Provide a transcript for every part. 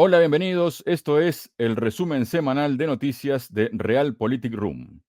Hola, bienvenidos. Esto es el resumen semanal de noticias de Realpolitik Room.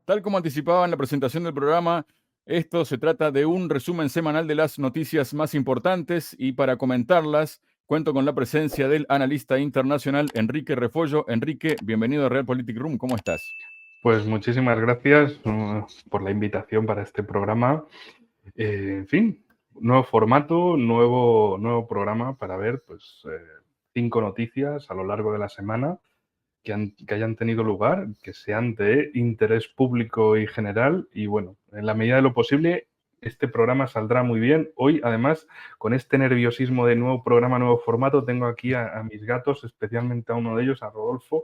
Tal como anticipaba en la presentación del programa, esto se trata de un resumen semanal de las noticias más importantes y para comentarlas cuento con la presencia del analista internacional Enrique Refollo. Enrique, bienvenido a Realpolitik Room. ¿Cómo estás? Pues muchísimas gracias por la invitación para este programa. En fin, nuevo formato, nuevo programa para ver 5 noticias a lo largo de la semana que hayan tenido lugar, que sean de interés público y general. Y bueno, en la medida de lo posible, este programa saldrá muy bien. Hoy, además, con este nerviosismo de nuevo programa, nuevo formato, tengo aquí a mis gatos, especialmente a uno de ellos, a Rodolfo,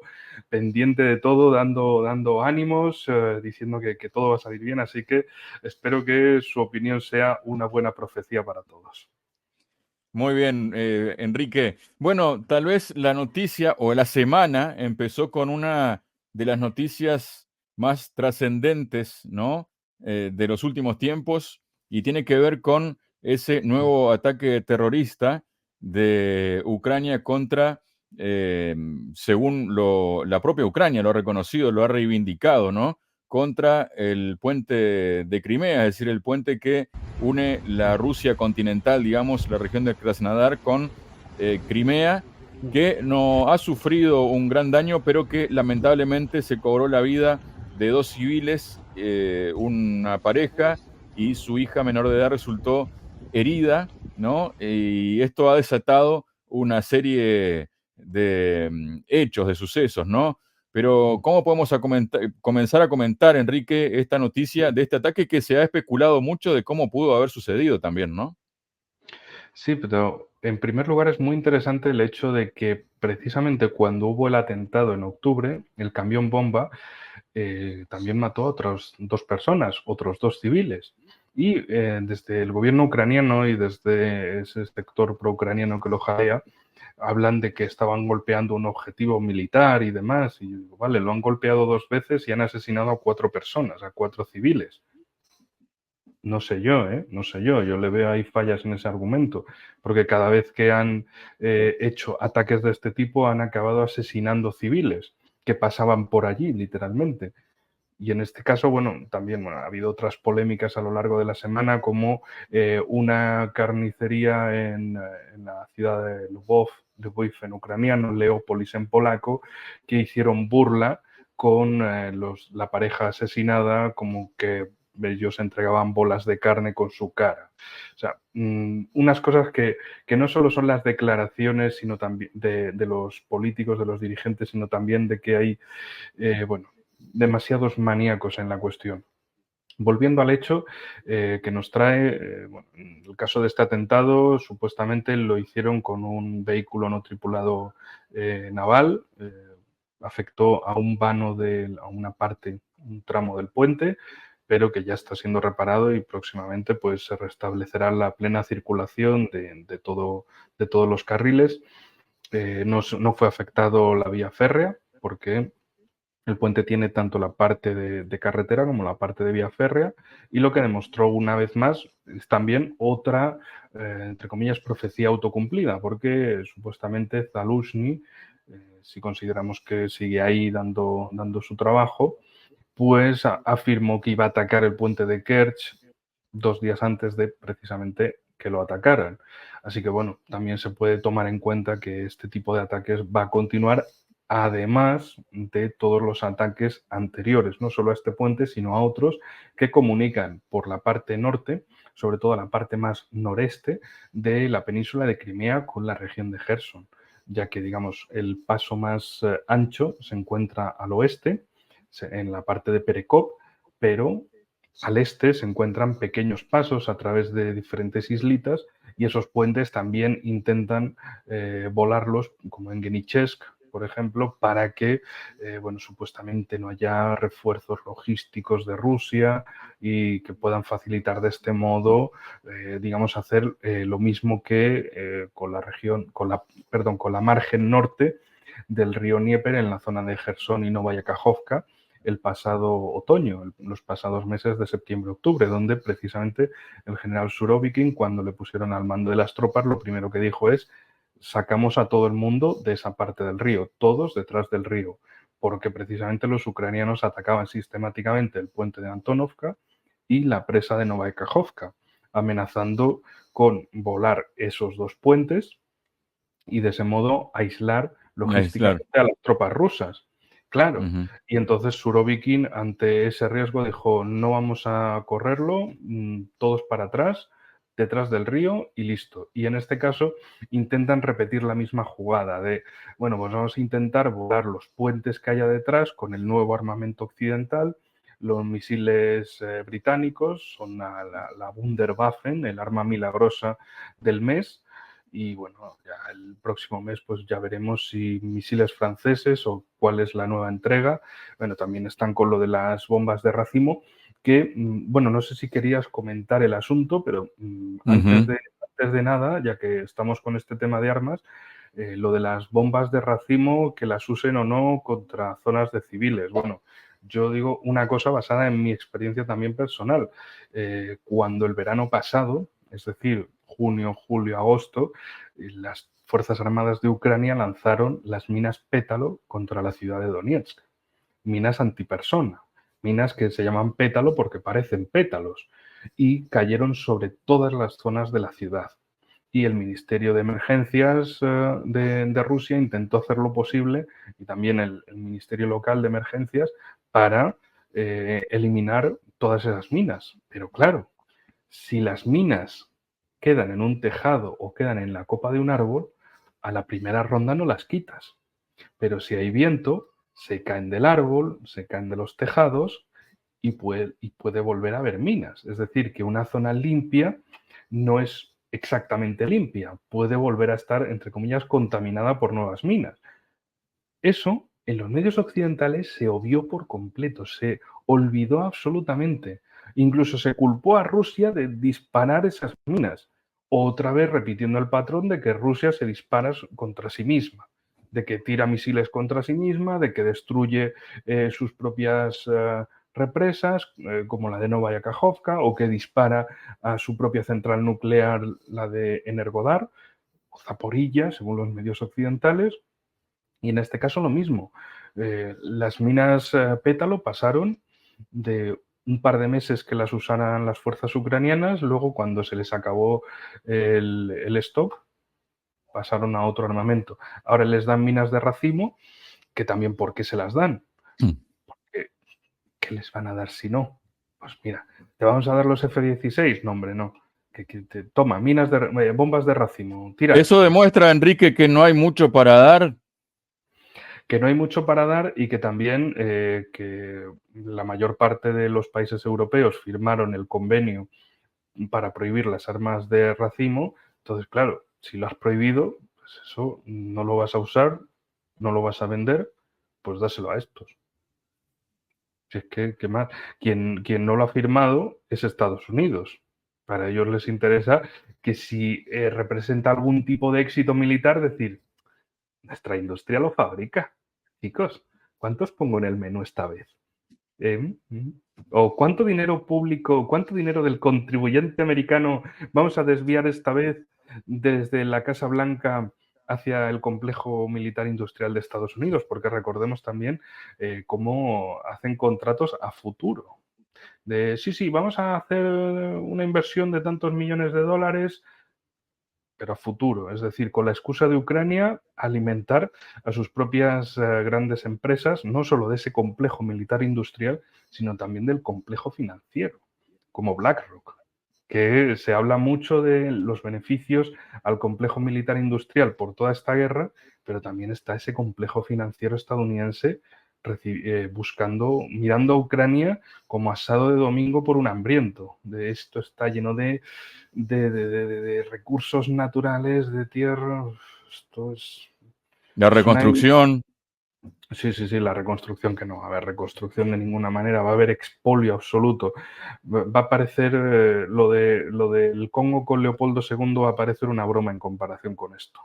pendiente de todo, dando ánimos, diciendo que todo va a salir bien. Así que espero que su opinión sea una buena profecía para todos. Muy bien, Enrique. Bueno, tal vez la noticia o la semana empezó con una de las noticias más trascendentes, ¿no? De los últimos tiempos y tiene que ver con ese nuevo ataque terrorista de Ucrania contra, según la propia Ucrania lo ha reconocido, lo ha reivindicado, ¿no? Contra el puente de Crimea, es decir, el puente que une la Rusia continental, digamos, la región de Krasnodar con Crimea, que no ha sufrido un gran daño, pero que lamentablemente se cobró la vida de dos civiles, una pareja y su hija menor de edad resultó herida, ¿no? Y esto ha desatado una serie de hechos, de sucesos, ¿no? Pero ¿cómo podemos comenzar a comentar, Enrique, esta noticia de este ataque que se ha especulado mucho de cómo pudo haber sucedido también, ¿no? Sí, pero en primer lugar es muy interesante el hecho de que precisamente cuando hubo el atentado en octubre, el camión bomba también mató a otras 2 personas, otros 2 civiles. Y desde el gobierno ucraniano y desde ese sector pro-ucraniano que lo jalea, hablan de que estaban golpeando un objetivo militar y demás. Y digo, vale, lo han golpeado 2 veces y han asesinado a 4 personas, a 4 civiles. No sé yo, no sé yo le veo ahí fallas en ese argumento, porque cada vez que han hecho ataques de este tipo han acabado asesinando civiles que pasaban por allí, literalmente. Y en este caso, bueno, también ha habido otras polémicas a lo largo de la semana, como una carnicería en la ciudad de Lvov en ucraniano, Leópolis en polaco, que hicieron burla con la pareja asesinada, como que ellos entregaban bolas de carne con su cara. O sea, unas cosas que no solo son las declaraciones sino también de los políticos, de los dirigentes, sino también de que hay, demasiados maníacos en la cuestión. Volviendo al hecho que nos trae, el caso de este atentado, supuestamente lo hicieron con un vehículo no tripulado naval, afectó a un vano, a una parte, un tramo del puente, pero que ya está siendo reparado y próximamente pues, se restablecerá la plena circulación de todos los carriles. No fue afectado la vía férrea porque el puente tiene tanto la parte de carretera como la parte de vía férrea, y lo que demostró una vez más es también otra, entre comillas, profecía autocumplida, porque supuestamente Zaluzhny, si consideramos que sigue ahí dando su trabajo, pues afirmó que iba a atacar el puente de Kerch 2 días antes de precisamente que lo atacaran. Así que bueno, también se puede tomar en cuenta que este tipo de ataques va a continuar, además de todos los ataques anteriores, no solo a este puente, sino a otros que comunican por la parte norte, sobre todo la parte más noreste de la península de Crimea con la región de Gerson, ya que digamos el paso más ancho se encuentra al oeste, en la parte de Perekop, pero al este se encuentran pequeños pasos a través de diferentes islitas, y esos puentes también intentan volarlos, como en Genichesk por ejemplo, para que, bueno, supuestamente no haya refuerzos logísticos de Rusia y que puedan facilitar de este modo, digamos, hacer lo mismo que con la región, con la margen norte del río Dnieper en la zona de Jersón y Novaya Kajovka el pasado otoño, los pasados meses de septiembre-octubre, donde precisamente el general Surovikin, cuando le pusieron al mando de las tropas, lo primero que dijo es: sacamos a todo el mundo de esa parte del río, todos detrás del río, porque precisamente los ucranianos atacaban sistemáticamente el puente de Antonovka y la presa de Novaya Kajovka, amenazando con volar esos dos puentes y de ese modo aislar Aislar. logísticamente a las tropas rusas. Claro, Ujú. y entonces Surovikin ante ese riesgo dijo: no vamos a correrlo, todos para atrás, detrás del río y listo. Y en este caso intentan repetir la misma jugada de, bueno, pues vamos a intentar volar los puentes que haya detrás con el nuevo armamento occidental. Los misiles británicos son la Wunderwaffen, el arma milagrosa del mes, y bueno, ya el próximo mes pues ya veremos si misiles franceses o cuál es la nueva entrega. Bueno, también están con lo de las bombas de racimo, que, bueno, no sé si querías comentar el asunto, pero antes Ujú. de nada, ya que estamos con este tema de armas, lo de las bombas de racimo, que las usen o no contra zonas de civiles. Bueno, yo digo una cosa basada en mi experiencia también personal. Cuando el verano pasado, es decir, junio, julio, agosto, las Fuerzas Armadas de Ucrania lanzaron las minas Pétalo contra la ciudad de Donetsk. Minas antipersona, minas que se llaman pétalo porque parecen pétalos, y cayeron sobre todas las zonas de la ciudad. Y el Ministerio de Emergencias de Rusia intentó hacer lo posible, y también el Ministerio Local de Emergencias, para eliminar todas esas minas. Pero claro, si las minas quedan en un tejado o quedan en la copa de un árbol, a la primera ronda no las quitas. Pero si hay viento, se caen del árbol, se caen de los tejados y puede volver a haber minas. Es decir, que una zona limpia no es exactamente limpia, puede volver a estar, entre comillas, contaminada por nuevas minas. Eso en los medios occidentales se obvió por completo, se olvidó absolutamente. Incluso se culpó a Rusia de disparar esas minas, otra vez repitiendo el patrón de que Rusia se dispara contra sí misma, de que tira misiles contra sí misma, de que destruye sus propias represas, como la de Novaya Kajovka, o que dispara a su propia central nuclear, la de Energodar, o Zaporilla, según los medios occidentales. Y en este caso lo mismo. Las minas Pétalo pasaron de un par de meses que las usaran las fuerzas ucranianas, luego cuando se les acabó el stock, pasaron a otro armamento. Ahora les dan minas de racimo, que también, ¿por qué se las dan? ¿Qué, qué les van a dar si no? Pues mira, ¿te vamos a dar los F-16? No, hombre, no. Toma, bombas de racimo, Eso tíralas. demuestra, Enrique, que no hay mucho para dar. Que no hay mucho para dar y que también que la mayor parte de los países europeos firmaron el convenio para prohibir las armas de racimo. Entonces, claro, si lo has prohibido, pues eso no lo vas a usar, no lo vas a vender, pues dáselo a estos. Si es que, ¿qué más? Quien no lo ha firmado es Estados Unidos. Para ellos les interesa que si representa algún tipo de éxito militar, decir, nuestra industria lo fabrica. Chicos, ¿cuántos pongo en el menú esta vez? ¿O cuánto dinero público, cuánto dinero del contribuyente americano vamos a desviar esta vez desde la Casa Blanca hacia el complejo militar industrial de Estados Unidos? Porque recordemos también cómo hacen contratos a futuro. De sí, sí, vamos a hacer una inversión de tantos millones de dólares, pero a futuro, es decir, con la excusa de Ucrania, alimentar a sus propias grandes empresas, no solo de ese complejo militar industrial, sino también del complejo financiero, como BlackRock, que se habla mucho de los beneficios al complejo militar industrial por toda esta guerra, pero también está ese complejo financiero estadounidense buscando, mirando a Ucrania como asado de domingo por un hambriento. De esto está lleno de recursos naturales, de tierra. Esto es La Es una... reconstrucción. Sí, sí, sí, la reconstrucción que no va a haber reconstrucción de ninguna manera, va a haber expolio absoluto. Va a parecer lo del Congo con Leopoldo II va a parecer una broma en comparación con esto.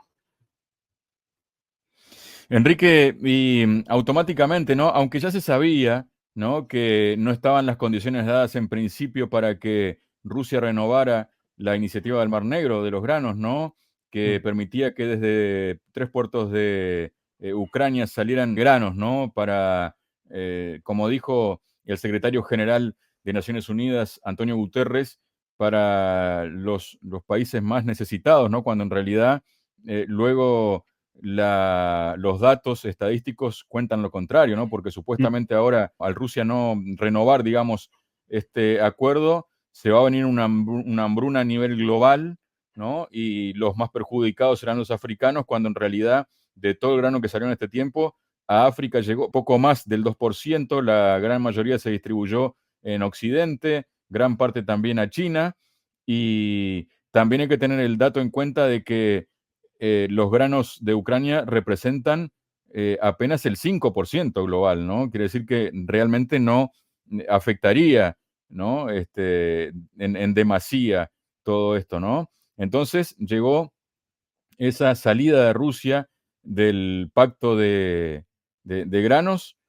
Enrique, y automáticamente, ¿no? Aunque ya se sabía, ¿no? Que no estaban las condiciones dadas en principio para que Rusia renovara la iniciativa del Mar Negro de los granos, ¿no? Que Mm, permitía que desde 3 puertos de Ucrania salieran granos, ¿no? Para, como dijo el secretario general de Naciones Unidas, Antonio Guterres, para los países más necesitados, ¿no? Cuando en realidad luego los datos estadísticos cuentan lo contrario, ¿no? Porque mm. supuestamente ahora, al Rusia no renovar, digamos, este acuerdo, se va a venir una hambruna a nivel global, ¿no? Y los más perjudicados serán los africanos, cuando en realidad, de todo el grano que salió en este tiempo, a África llegó poco más del 2%, la gran mayoría se distribuyó en Occidente, gran parte también a China, y también hay que tener el dato en cuenta de que los granos de Ucrania representan apenas el 5% global, ¿no? Quiere decir que realmente no afectaría, ¿no? En demasía todo esto, ¿no? Entonces llegó esa salida de Rusia del pacto de granos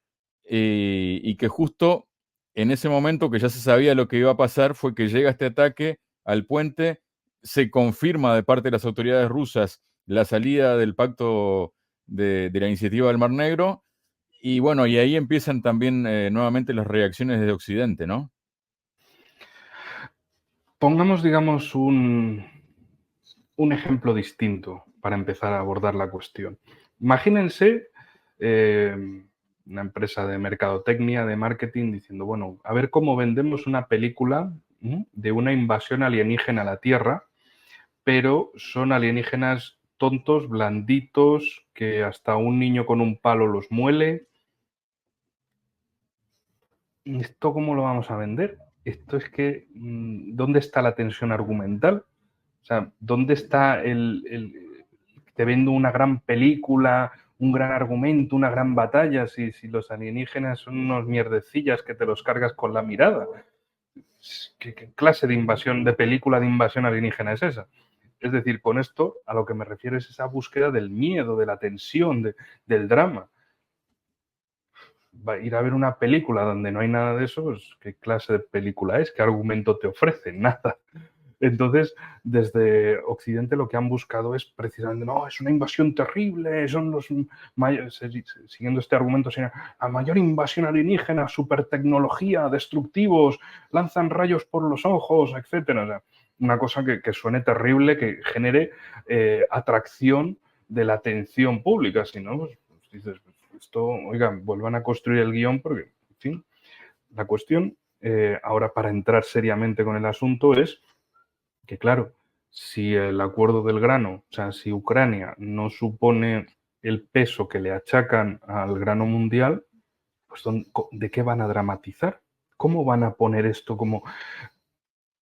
y que justo en ese momento que ya se sabía lo que iba a pasar fue que llega este ataque al puente, se confirma de parte de las autoridades rusas la salida del pacto de la iniciativa del Mar Negro y bueno, y ahí empiezan también nuevamente las reacciones de Occidente, ¿no? Pongamos, digamos, un ejemplo distinto para empezar a abordar la cuestión. Imagínense eh, una empresa de mercadotecnia, de marketing, diciendo, bueno, a ver cómo vendemos una película de una invasión alienígena a la Tierra, pero son alienígenas tontos, blanditos, que hasta un niño con un palo los muele. ¿Esto cómo lo vamos a vender? Esto es que, ¿dónde está la tensión argumental? O sea, ¿dónde está te vendo una gran película, un gran argumento, una gran batalla, si los alienígenas son unos mierdecillas que te los cargas con la mirada? ¿Qué clase de invasión, de película de invasión alienígena es esa? Es decir, con esto a lo que me refiero es esa búsqueda del miedo, de la tensión, del drama. Va a ir a ver una película donde no hay nada de eso, pues, ¿qué clase de película es? ¿Qué argumento te ofrece? Nada. Entonces, desde Occidente lo que han buscado es precisamente, no, es una invasión terrible, son los mayores, siguiendo este argumento, sería la mayor invasión alienígena, supertecnología, destructivos, lanzan rayos por los ojos, etcétera. O sea, una cosa que suene terrible, que genere atracción de la atención pública. Si no, pues dices, esto, oigan, vuelvan a construir el guión porque, en fin, la cuestión, ahora para entrar seriamente con el asunto es que claro, si el acuerdo del grano, o sea, si Ucrania no supone el peso que le achacan al grano mundial, pues ¿de qué van a dramatizar? ¿Cómo van a poner esto como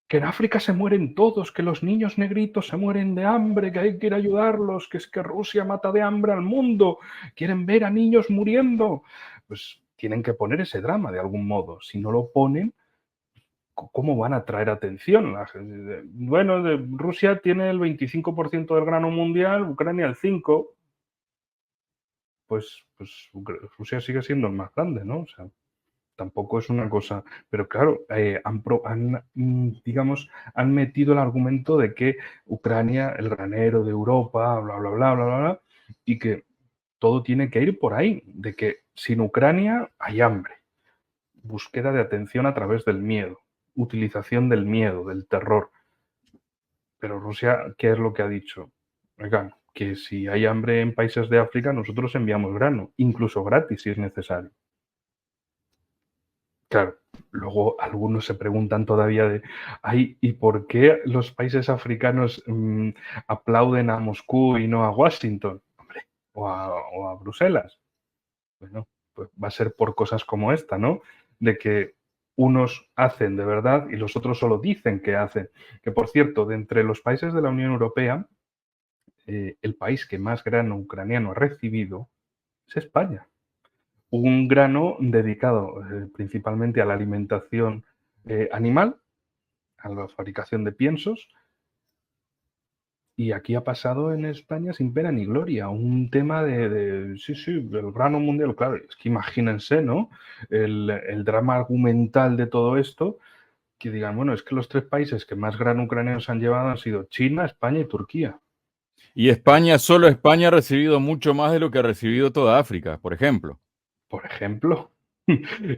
que en África se mueren todos, que los niños negritos se mueren de hambre, que hay que ir a ayudarlos, que es que Rusia mata de hambre al mundo, quieren ver a niños muriendo? Pues tienen que poner ese drama de algún modo. Si no lo ponen, ¿cómo van a atraer atención? Bueno, Rusia tiene el 25% del grano mundial, Ucrania el 5%, pues Rusia sigue siendo el más grande, ¿no? O sea, tampoco es una cosa, pero claro, digamos, han metido el argumento de que Ucrania, el granero de Europa, bla, bla, bla, bla, bla, bla, y que todo tiene que ir por ahí, de que sin Ucrania hay hambre, búsqueda de atención a través del miedo, utilización del miedo, del terror. Pero Rusia, ¿qué es lo que ha dicho? Oigan, que si hay hambre en países de África, nosotros enviamos grano, incluso gratis si es necesario. Claro, luego algunos se preguntan todavía de, ay, ¿y por qué los países africanos aplauden a Moscú y no a Washington? Hombre, o a Bruselas. Bueno, pues va a ser por cosas como esta, ¿no? De que unos hacen de verdad y los otros solo dicen que hacen. Que por cierto, de entre los países de la Unión Europea, el país que más grano ucraniano ha recibido es España. Un grano dedicado principalmente a la alimentación animal, a la fabricación de piensos, y aquí ha pasado en España sin pena ni gloria. Un tema sí, del grano mundial. Claro, es que imagínense, ¿no? El drama argumental de todo esto, que digan, bueno, es que los 3 países que más grano ucraniano se han llevado han sido China, España y Turquía. Y España, solo España ha recibido mucho más de lo que ha recibido toda África, por ejemplo. Por ejemplo,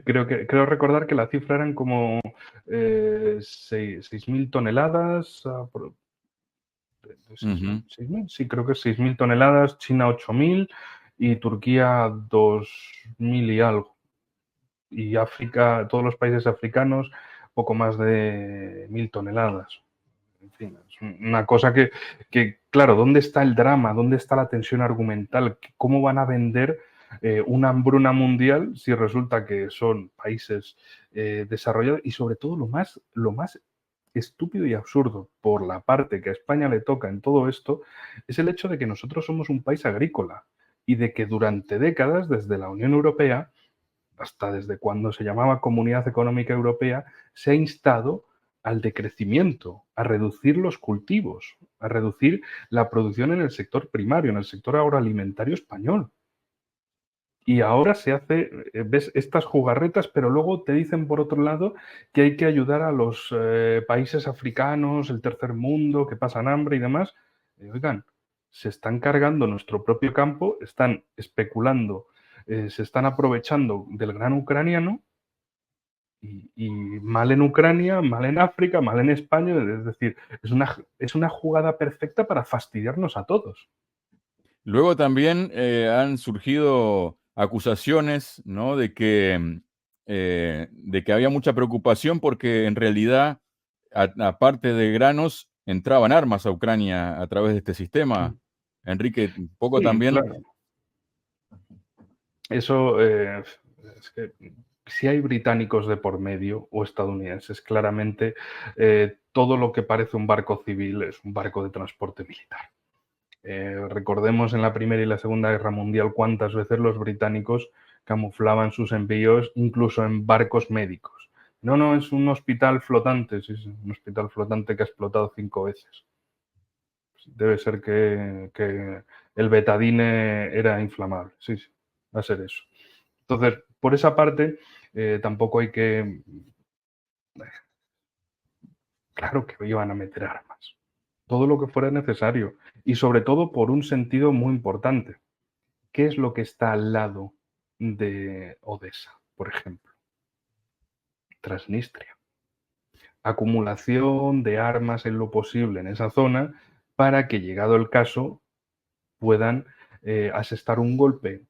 creo recordar que la cifra eran como 6.000 toneladas, de 6.000, Ujú. 6.000, sí, creo que 6.000 toneladas, China 8.000 y Turquía 2.000 y algo. Y África, todos los países africanos, poco más de 1.000 toneladas. En fin, es una cosa claro, ¿dónde está el drama? ¿Dónde está la tensión argumental? ¿Cómo van a vender una hambruna mundial si resulta que son países desarrollados? Y sobre todo lo más estúpido y absurdo por la parte que a España le toca en todo esto es el hecho de que nosotros somos un país agrícola y de que durante décadas, desde la Unión Europea, hasta desde cuando se llamaba Comunidad Económica Europea, se ha instado al decrecimiento, a reducir los cultivos, a reducir la producción en el sector primario, en el sector agroalimentario español. Y ahora se hace, ves estas jugarretas, pero luego te dicen por otro lado que hay que ayudar a los países africanos, el tercer mundo, que pasan hambre y demás. Oigan, se están cargando nuestro propio campo, están especulando, se están aprovechando del grano ucraniano y mal en Ucrania, mal en África, mal en España. Es decir, es una jugada perfecta para fastidiarnos a todos. Luego también han surgido acusaciones, ¿no? De que había mucha preocupación porque en realidad, aparte de granos, entraban armas a Ucrania a través de este sistema. Enrique, un poco Sí, también. claro. Eso es que si hay británicos de por medio o estadounidenses, claramente todo lo que parece un barco civil es un barco de transporte militar. Recordemos en la Primera y la Segunda Guerra Mundial cuántas veces los británicos camuflaban sus envíos incluso en barcos médicos. No, no, es un hospital flotante, sí, es un hospital flotante que ha explotado 5 veces. Debe ser que el betadine era inflamable, sí, sí, va a ser eso. Entonces, por esa parte, tampoco hay que... Claro que iban a meter armas, todo lo que fuera necesario, y sobre todo por un sentido muy importante. ¿Qué es lo que está al lado de Odessa, por ejemplo? Transnistria. Acumulación de armas en lo posible en esa zona para que, llegado el caso, puedan asestar un golpe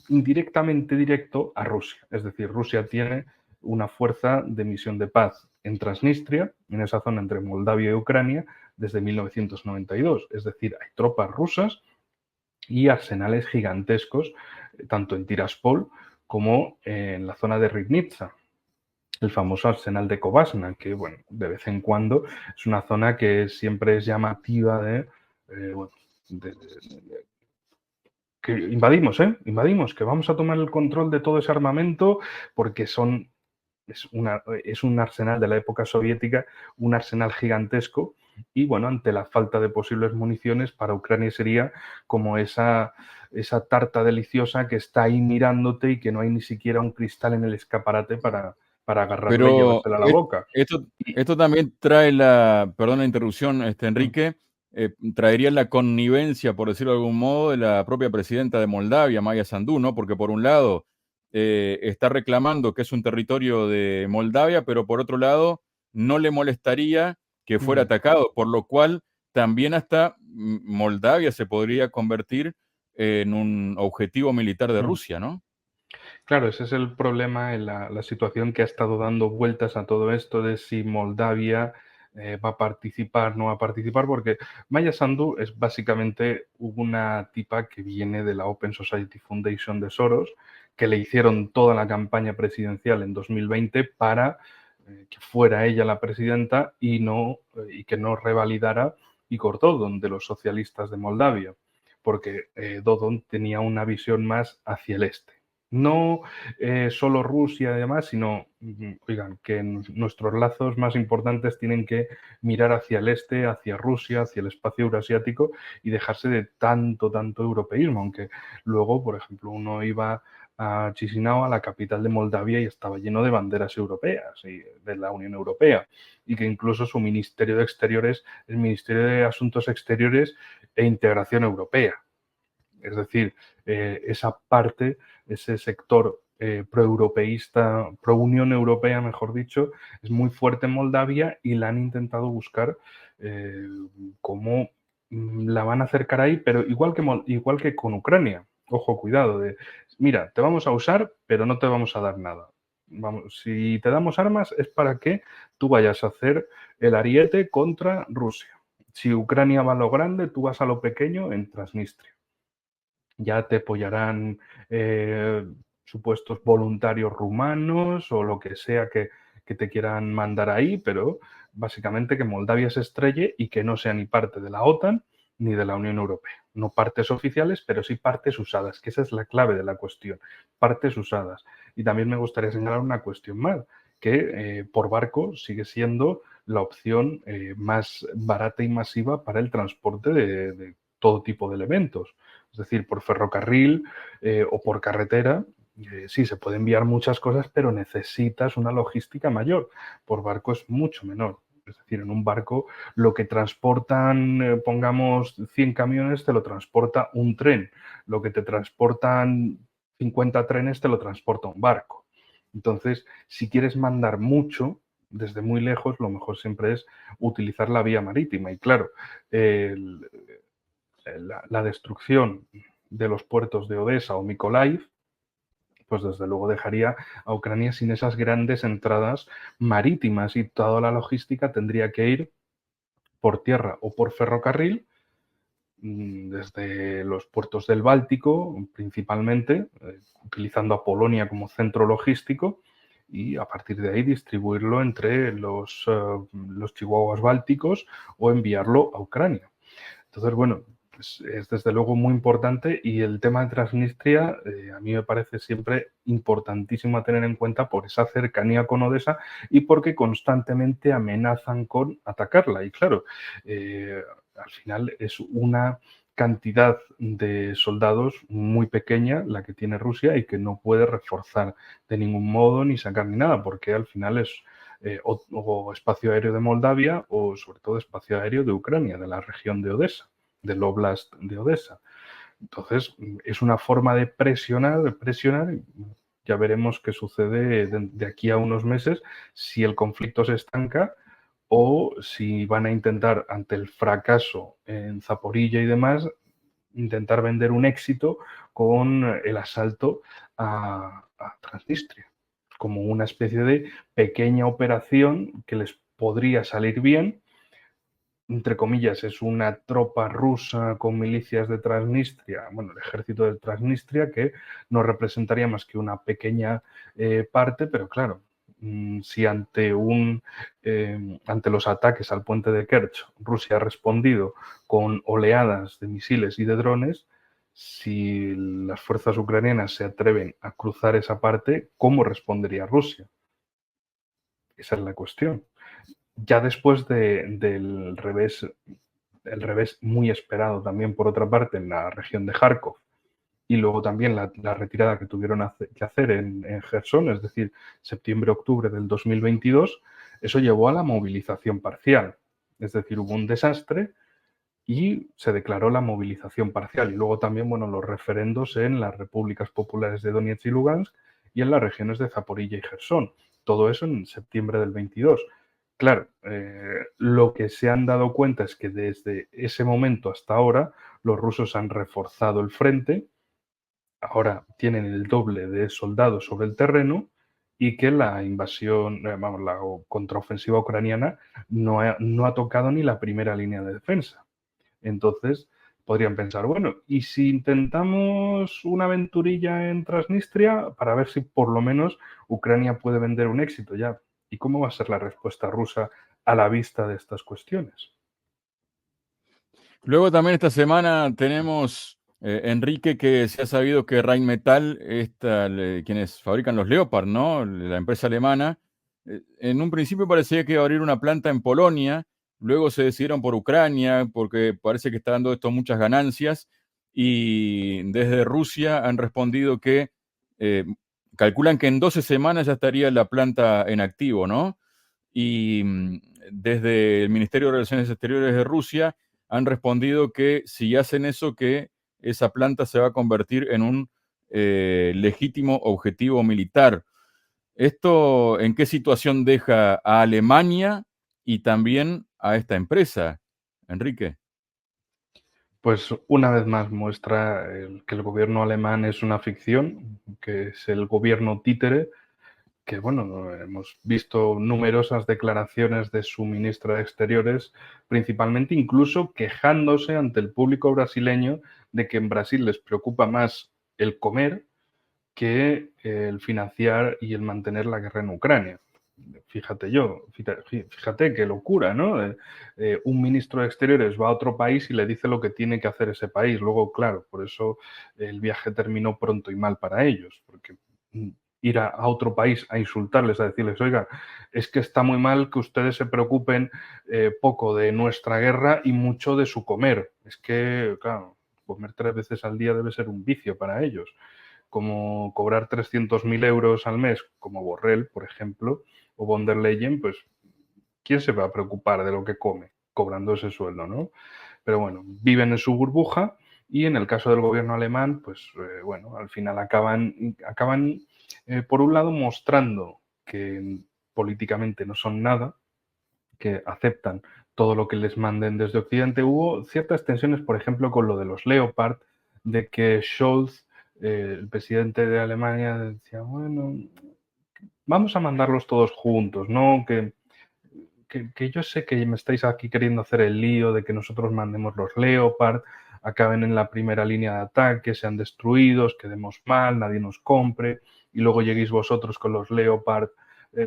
indirectamente directo a Rusia. Es decir, Rusia tiene una fuerza de misión de paz en Transnistria, en esa zona entre Moldavia y Ucrania, desde 1992. Es decir, hay tropas rusas y arsenales gigantescos, tanto en Tiraspol como en la zona de Rivnitsa, el famoso arsenal de Kovasna, que, bueno, de vez en cuando es una zona que siempre es llamativa bueno, que invadimos, invadimos, que vamos a tomar el control de todo ese armamento porque es un arsenal de la época soviética, un arsenal gigantesco y, bueno, ante la falta de posibles municiones, para Ucrania sería como esa tarta deliciosa que está ahí mirándote y que no hay ni siquiera un cristal en el escaparate para agarrarla y Pero llevársela a la boca. Y, esto también trae perdón la interrupción, Enrique, traería la connivencia, por decirlo de algún modo, de la propia presidenta de Moldavia, Maya Sandu, ¿no? Porque por un lado está reclamando que es un territorio de Moldavia, pero por otro lado no le molestaría que fuera atacado, por lo cual también hasta Moldavia se podría convertir en un objetivo militar de Rusia, ¿no? Claro, ese es el problema en la situación que ha estado dando vueltas a todo esto de si Moldavia va a participar, no va a participar, porque Maya Sandu es básicamente una tipa que viene de la Open Society Foundation de Soros, que le hicieron toda la campaña presidencial en 2020 para que fuera ella la presidenta y que no revalidara y Kordodon, de los socialistas de Moldavia, porque Dodon tenía una visión más hacia el este. No solo Rusia y demás, sino, oigan, que nuestros lazos más importantes tienen que mirar hacia el este, hacia Rusia, hacia el espacio eurasiático y dejarse de tanto europeísmo, aunque luego, por ejemplo, uno iba a Chisinau, a la capital de Moldavia, y estaba lleno de banderas europeas y de la Unión Europea, y que incluso su Ministerio de Exteriores es el Ministerio de Asuntos Exteriores e Integración Europea. Es decir, esa parte, ese sector proeuropeísta, pro-Unión Europea, mejor dicho, es muy fuerte en Moldavia y la han intentado buscar cómo la van a acercar ahí, pero igual que con Ucrania. Ojo, cuidado, mira, te vamos a usar, pero no te vamos a dar nada. Vamos, si te damos armas es para que tú vayas a hacer el ariete contra Rusia. Si Ucrania va a lo grande, tú vas a lo pequeño en Transnistria. Ya te apoyarán supuestos voluntarios rumanos o lo que sea que te quieran mandar ahí, pero básicamente que Moldavia se estrelle y que no sea ni parte de la OTAN ni de la Unión Europea. No partes oficiales, pero sí partes usadas, que esa es la clave de la cuestión, partes usadas. Y también me gustaría señalar una cuestión más, que por barco sigue siendo la opción más barata y masiva para el transporte de todo tipo de elementos. Es decir, por ferrocarril o por carretera, sí, se puede enviar muchas cosas, pero necesitas una logística mayor. Por barco es mucho menor. Es decir, en un barco lo que transportan, pongamos 100 camiones, te lo transporta un tren. Lo que te transportan 50 trenes, te lo transporta un barco. Entonces, si quieres mandar mucho desde muy lejos, lo mejor siempre es utilizar la vía marítima. Y claro, la destrucción de los puertos de Odessa o Mykolaiv, pues desde luego dejaría a Ucrania sin esas grandes entradas marítimas y toda la logística tendría que ir por tierra o por ferrocarril desde los puertos del Báltico principalmente, utilizando a Polonia como centro logístico y a partir de ahí distribuirlo entre los chihuahuas bálticos o enviarlo a Ucrania. Entonces, bueno, es desde luego muy importante y el tema de Transnistria a mí me parece siempre importantísimo a tener en cuenta por esa cercanía con Odessa y porque constantemente amenazan con atacarla. Y claro, al final es una cantidad de soldados muy pequeña la que tiene Rusia y que no puede reforzar de ningún modo ni sacar ni nada, porque al final es o espacio aéreo de Moldavia o sobre todo espacio aéreo de Ucrania, de la región de Odessa, del Oblast de Odessa. Entonces, es una forma de presionar, ya veremos qué sucede de aquí a unos meses, si el conflicto se estanca o si van a intentar, ante el fracaso en Zaporilla y demás, intentar vender un éxito con el asalto a Transnistria, como una especie de pequeña operación que les podría salir bien. Entre comillas, es una tropa rusa con milicias de Transnistria, bueno, el ejército de Transnistria, que no representaría más que una pequeña parte, pero claro, si ante los ataques al puente de Kerch Rusia ha respondido con oleadas de misiles y de drones, si las fuerzas ucranianas se atreven a cruzar esa parte, ¿cómo respondería Rusia? Esa es la cuestión. Ya después del revés, el revés muy esperado también por otra parte en la región de Kharkov y luego también la retirada que tuvieron que hacer en Gerson, es decir, septiembre-octubre del 2022, eso llevó a la movilización parcial. Es decir, hubo un desastre y se declaró la movilización parcial. Y luego también, bueno, los referendos en las repúblicas populares de Donetsk y Lugansk y en las regiones de Zaporilla y Gerson. Todo eso en septiembre del 22. Claro, lo que se han dado cuenta es que desde ese momento hasta ahora los rusos han reforzado el frente, ahora tienen el doble de soldados sobre el terreno y que la invasión, vamos, la contraofensiva ucraniana no ha tocado ni la primera línea de defensa. Entonces, podrían pensar, bueno, ¿y si intentamos una aventurilla en Transnistria para ver si por lo menos Ucrania puede vender un éxito ya? ¿Y cómo va a ser la respuesta rusa a la vista de estas cuestiones? Luego también esta semana tenemos, Enrique, que se ha sabido que Rheinmetall, quienes fabrican los Leopard, ¿no? La empresa alemana, en un principio parecía que iba a abrir una planta en Polonia, luego se decidieron por Ucrania, porque parece que está dando esto muchas ganancias, y desde Rusia han respondido que eh, calculan que en 12 semanas ya estaría la planta en activo, ¿no? Y desde el Ministerio de Relaciones Exteriores de Rusia han respondido que si hacen eso, que esa planta se va a convertir en un legítimo objetivo militar. ¿Esto en qué situación deja a Alemania y también a esta empresa, Enrique? Pues una vez más muestra que el gobierno alemán es una ficción, que es el gobierno títere, que bueno, hemos visto numerosas declaraciones de su ministra de Exteriores, principalmente incluso quejándose ante el público brasileño de que en Brasil les preocupa más el comer que el financiar y el mantener la guerra en Ucrania. Fíjate qué locura, ¿no? Un ministro de Exteriores va a otro país y le dice lo que tiene que hacer ese país. Luego, claro, por eso el viaje terminó pronto y mal para ellos, porque ir a otro país a insultarles, a decirles, oiga, es que está muy mal que ustedes se preocupen poco de nuestra guerra y mucho de su comer. Es que, claro, comer 3 veces al día debe ser un vicio para ellos, como cobrar 300.000 euros al mes, como Borrell, por ejemplo, o von der Leyen, pues, ¿quién se va a preocupar de lo que come cobrando ese sueldo, no? Pero bueno, viven en su burbuja y en el caso del gobierno alemán, pues, bueno, al final acaban por un lado, mostrando que políticamente no son nada, que aceptan todo lo que les manden desde Occidente. Hubo ciertas tensiones, por ejemplo, con lo de los Leopard, de que Scholz, el presidente de Alemania, decía, bueno, vamos a mandarlos todos juntos, ¿no? Que yo sé que me estáis aquí queriendo hacer el lío de que nosotros mandemos los Leopard, acaben en la primera línea de ataque, sean destruidos, quedemos mal, nadie nos compre, y luego lleguéis vosotros con los Leopard,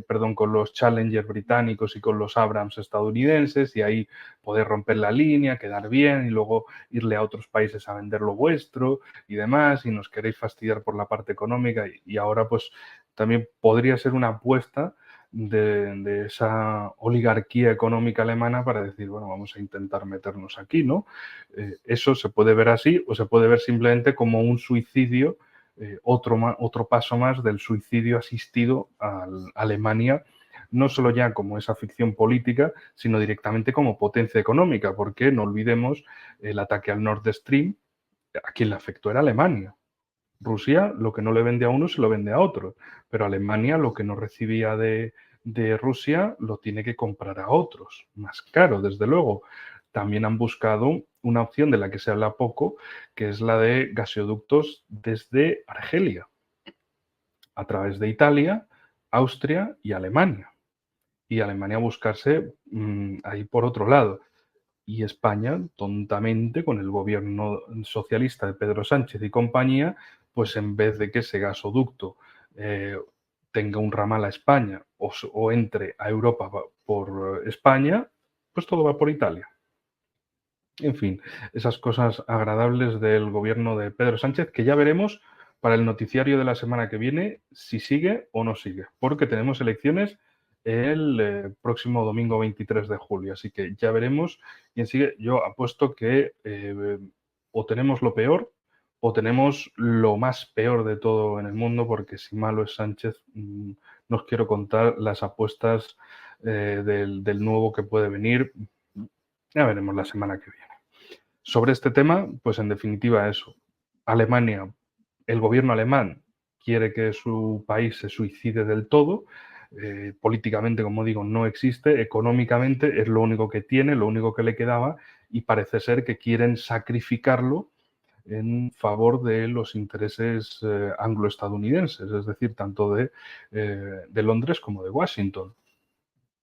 perdón, con los Challenger británicos y con los Abrams estadounidenses, y ahí poder romper la línea, quedar bien, y luego irle a otros países a vender lo vuestro y demás, y nos queréis fastidiar por la parte económica, y ahora pues también podría ser una apuesta de esa oligarquía económica alemana para decir, bueno, vamos a intentar meternos aquí, ¿no? Eso se puede ver así o se puede ver simplemente como un suicidio, otro paso más del suicidio asistido a Alemania, no solo ya como esa ficción política, sino directamente como potencia económica, porque no olvidemos el ataque al Nord Stream, a quien le afectó era Alemania. Rusia lo que no le vende a uno se lo vende a otro, pero Alemania lo que no recibía de Rusia lo tiene que comprar a otros, más caro, desde luego. También han buscado una opción de la que se habla poco, que es la de gasoductos desde Argelia, a través de Italia, Austria y Alemania. Y Alemania buscarse ahí por otro lado. Y España, tontamente, con el gobierno socialista de Pedro Sánchez y compañía, pues en vez de que ese gasoducto eh, tenga un ramal a España o entre a Europa por España, pues todo va por Italia. En fin, esas cosas agradables del gobierno de Pedro Sánchez, que ya veremos para el noticiario de la semana que viene si sigue o no sigue, porque tenemos elecciones el próximo domingo 23 de julio, así que ya veremos quién sigue. Yo apuesto que o tenemos lo peor o tenemos lo más peor de todo en el mundo, porque si malo es Sánchez, no os quiero contar las apuestas del nuevo que puede venir. Ya veremos la semana que viene. Sobre este tema, pues en definitiva eso. Alemania, el gobierno alemán quiere que su país se suicide del todo. Políticamente, como digo, no existe. Económicamente es lo único que tiene, lo único que le quedaba, y parece ser que quieren sacrificarlo en favor de los intereses angloestadounidenses, es decir, tanto de Londres como de Washington.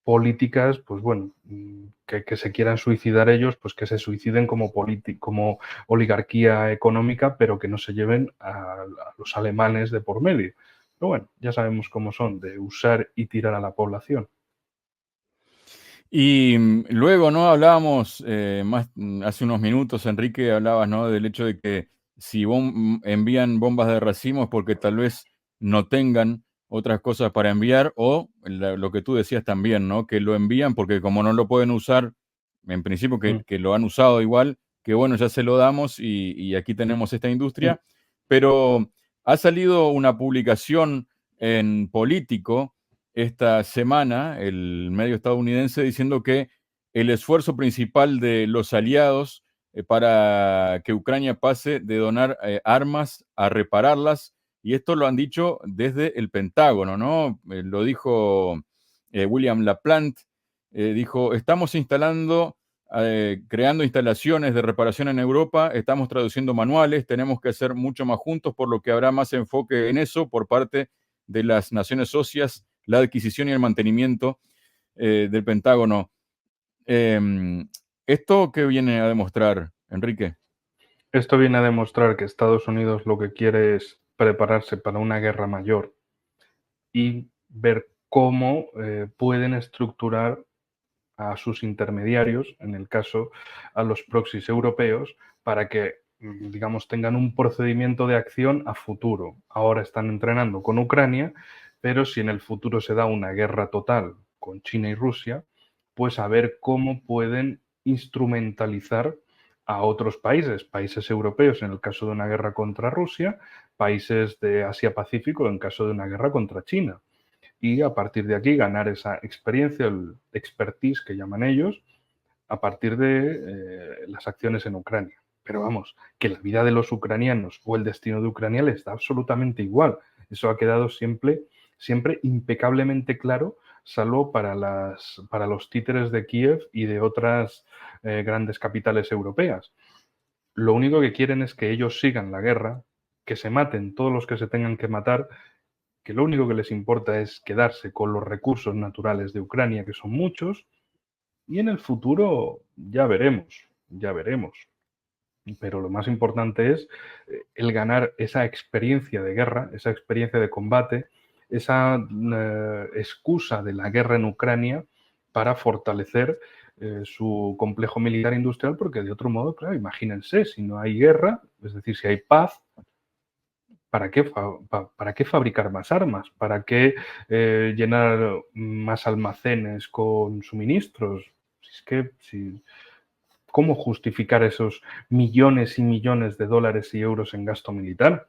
Políticas, pues bueno, que se quieran suicidar ellos, pues que se suiciden como oligarquía económica, pero que no se lleven a los alemanes de por medio. Pero bueno, ya sabemos cómo son, de usar y tirar a la población. Y luego, ¿no? Hablábamos hace unos minutos, Enrique, hablabas, ¿no? Del hecho de que si envían bombas de racimo es porque tal vez no tengan otras cosas para enviar, o lo que tú decías también, ¿no? Que lo envían porque como no lo pueden usar, en principio Mm, que lo han usado igual, que bueno, ya se lo damos y aquí tenemos esta mm. industria, pero ha salido una publicación en Político esta semana, el medio estadounidense, diciendo que el esfuerzo principal de los aliados para que Ucrania pase de donar armas a repararlas, y esto lo han dicho desde el Pentágono, ¿no? Lo dijo William LaPlante, dijo, estamos creando instalaciones de reparación en Europa, estamos traduciendo manuales, tenemos que hacer mucho más juntos, por lo que habrá más enfoque en eso por parte de las naciones socias, la adquisición y el mantenimiento del Pentágono. ¿Esto qué viene a demostrar, Enrique? Esto viene a demostrar que Estados Unidos lo que quiere es prepararse para una guerra mayor y ver cómo pueden estructurar a sus intermediarios, en el caso a los proxies europeos, para que, digamos, tengan un procedimiento de acción a futuro. Ahora están entrenando con Ucrania, pero si en el futuro se da una guerra total con China y Rusia, pues a ver cómo pueden instrumentalizar a otros países, países europeos en el caso de una guerra contra Rusia, países de Asia-Pacífico en caso de una guerra contra China y a partir de aquí ganar esa experiencia, el expertise que llaman ellos, a partir de las acciones en Ucrania. Pero vamos, que la vida de los ucranianos o el destino de Ucrania les da absolutamente igual. Eso ha quedado siempre, siempre impecablemente claro, salvo para los títeres de Kiev y de otras grandes capitales europeas. Lo único que quieren es que ellos sigan la guerra, que se maten todos los que se tengan que matar, que lo único que les importa es quedarse con los recursos naturales de Ucrania, que son muchos, y en el futuro ya veremos, ya veremos. Pero lo más importante es el ganar esa experiencia de guerra, esa experiencia de combate, esa excusa de la guerra en Ucrania para fortalecer su complejo militar industrial, porque de otro modo, claro, imagínense, si no hay guerra, es decir, si hay paz, ¿para qué fabricar más armas? ¿Para qué llenar más almacenes con suministros? Si es que, si, ¿cómo justificar esos millones y millones de dólares y euros en gasto militar?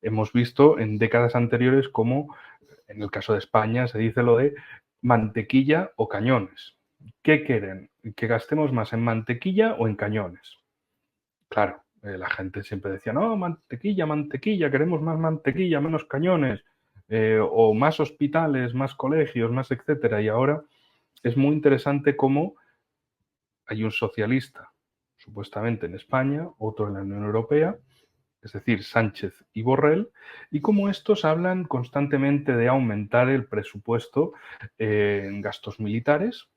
Hemos visto en décadas anteriores cómo, en el caso de España, se dice lo de mantequilla o cañones. ¿Qué quieren? ¿Que gastemos más en mantequilla o en cañones? Claro, la gente siempre decía, no, mantequilla, mantequilla, queremos más mantequilla, menos cañones, o más hospitales, más colegios, más etcétera. Y ahora es muy interesante cómo hay un socialista, supuestamente en España, otro en la Unión Europea, es decir, Sánchez y Borrell, y cómo estos hablan constantemente de aumentar el presupuesto en gastos militares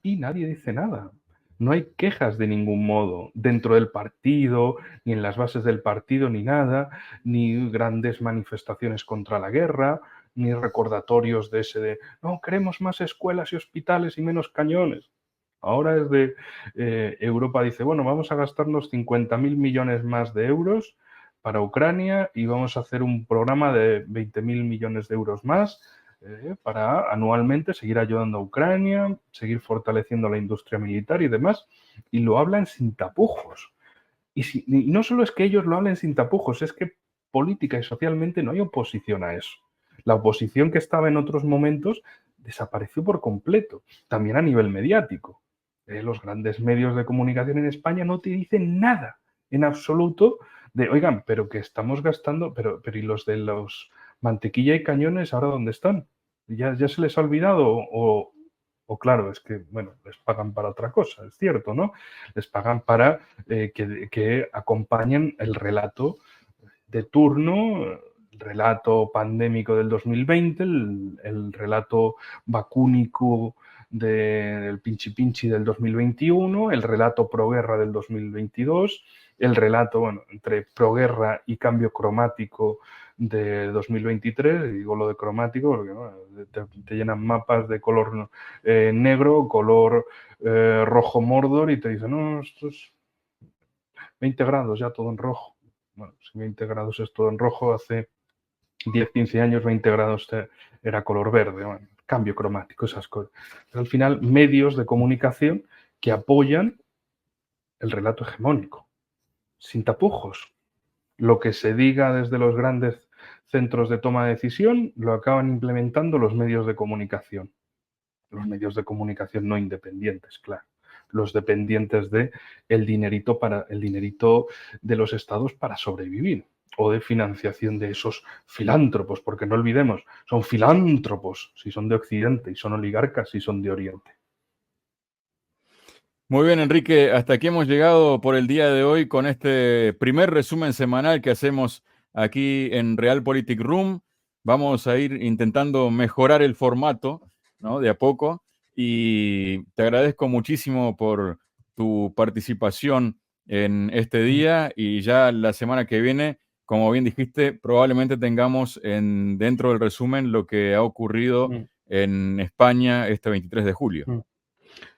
y nadie dice nada. No hay quejas de ningún modo dentro del partido, ni en las bases del partido, ni nada, ni grandes manifestaciones contra la guerra, ni recordatorios de ese de, no, queremos más escuelas y hospitales y menos cañones. Ahora es de, Europa dice, bueno, vamos a gastarnos 50.000 millones más de euros para Ucrania y vamos a hacer un programa de 20.000 millones de euros más para anualmente seguir ayudando a Ucrania, seguir fortaleciendo la industria militar y demás, y lo hablan sin tapujos. Y no solo es que ellos lo hablen sin tapujos, es que política y socialmente no hay oposición a eso. La oposición que estaba en otros momentos desapareció por completo, también a nivel mediático. Los grandes medios de comunicación en España no te dicen nada en absoluto de, oigan, pero que estamos gastando, pero ¿y los de los mantequilla y cañones ahora dónde están? ¿Ya se les ha olvidado? O claro, es que, bueno, les pagan para otra cosa, es cierto, ¿no? Les pagan para que acompañen el relato de turno, el relato pandémico del 2020, el relato vacúnico del Pinchi Pinchi del 2021, el relato proguerra del 2022, el relato, bueno, entre proguerra y cambio cromático de 2023, y digo lo de cromático porque bueno, te llenan mapas de color negro, color rojo Mordor, y te dicen, no, esto es 20 grados ya todo en rojo. Bueno, si 20 grados es todo en rojo, hace 10, 15 años 20 grados era color verde, bueno, cambio cromático, esas cosas. Pero al final, medios de comunicación que apoyan el relato hegemónico, sin tapujos. Lo que se diga desde los grandes centros de toma de decisión lo acaban implementando los medios de comunicación. Los medios de comunicación no independientes, claro. Los dependientes de el dinerito de los estados para sobrevivir, o de financiación de esos filántropos, porque no olvidemos, son filántropos si son de Occidente y son oligarcas si son de Oriente. Muy bien, Enrique, hasta aquí hemos llegado por el día de hoy con este primer resumen semanal que hacemos aquí en Realpolitik Room. Vamos a ir intentando mejorar el formato, ¿no? De a poco, y te agradezco muchísimo por tu participación en este día, y ya la semana que viene, como bien dijiste, probablemente tengamos dentro del resumen lo que ha ocurrido en España este 23 de julio.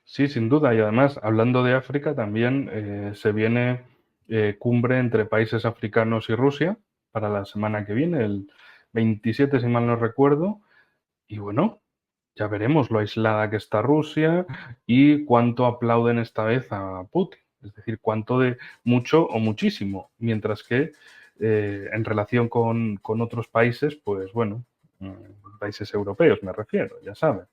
Sí, sin duda. Y además, hablando de África, también se viene cumbre entre países africanos y Rusia para la semana que viene, el 27, si mal no recuerdo. Y bueno, ya veremos lo aislada que está Rusia y cuánto aplauden esta vez a Putin. Es decir, cuánto de mucho o muchísimo. Mientras que en relación con otros países, pues bueno, países europeos me refiero, ya saben.